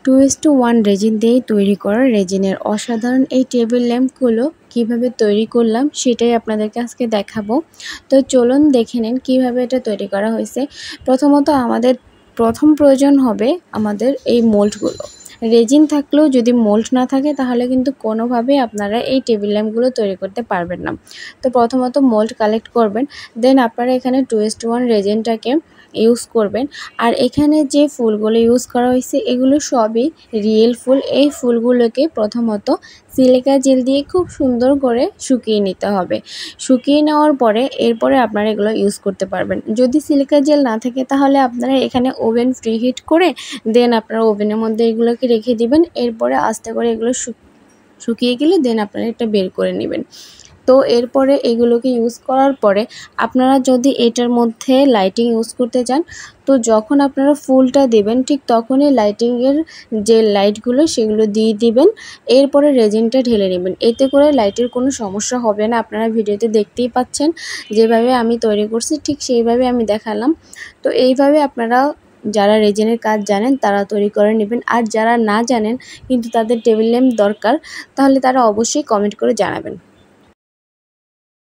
2:1 raisin দিয়ে তৈরি করা রেজিনের অসাধারণ এই টেবিল ল্যাম্পগুলো কিভাবে তৈরি করলাম সেটাই আপনাদেরকে আজকে দেখাবো। তো চলুন দেখে নিন কিভাবে এটা তৈরি করা হয়েছে। প্রথমত আমাদের প্রথম প্রয়োজন হবে আমাদের এই মোল্ডগুলো। রেজিন থাকলেও যদি মোল্ড না থাকে তাহলে কিন্তু কোনোভাবেই আপনারা এই টেবিল ল্যাম্পগুলো তৈরি করতে পারবেন না। তো প্রথমত মোল্ড কালেক্ট করবেন, দেন আপনারা এখানে 2:1 রেজিনটাকে ইউজ করবেন। আর এখানে যে ফুলগুলো ইউজ করা হয়েছে এগুলো সবই রিয়েল ফুল। এই ফুলগুলোকে প্রথমত সিলিকা জেল দিয়ে খুব সুন্দর করে শুকিয়ে নিতে হবে। শুকিয়ে নেওয়ার পরে এরপরে আপনারা এগুলো ইউজ করতে পারবেন। যদি সিলিকা জেল না থাকে তাহলে আপনারা এখানে ওভেন প্রিহিট করে দেন আপনারা ওভেনের মধ্যে এগুলোকে রেখে দিবেন। এরপরে আস্তে করে এগুলো শুকিয়ে গেলে দেন আপনারা এটা বের করে নেবেন। তো এরপরে এগুলোকে ইউজ করার পরে আপনারা যদি এটার মধ্যে লাইটিং ইউজ করতে চান, তো যখন আপনারা ফুলটা দেবেন ঠিক তখনই লাইটিংয়ের যে লাইটগুলো সেগুলো দিয়ে দিবেন। এরপরে রেজিনটা ঢেলে নেবেন। এতে করে লাইটের কোনো সমস্যা হবে না। আপনারা ভিডিওতে দেখতেই পাচ্ছেন যেভাবে আমি তৈরি করছি ঠিক সেইভাবে আমি দেখালাম। তো এইভাবে আপনারা যারা রেজিনের কাজ জানেন তারা তৈরি করে নেবেন। আর যারা না জানেন কিন্তু তাদের টেবিল ল্যাম্প দরকার, তাহলে তারা অবশ্যই কমেন্ট করে জানাবেন।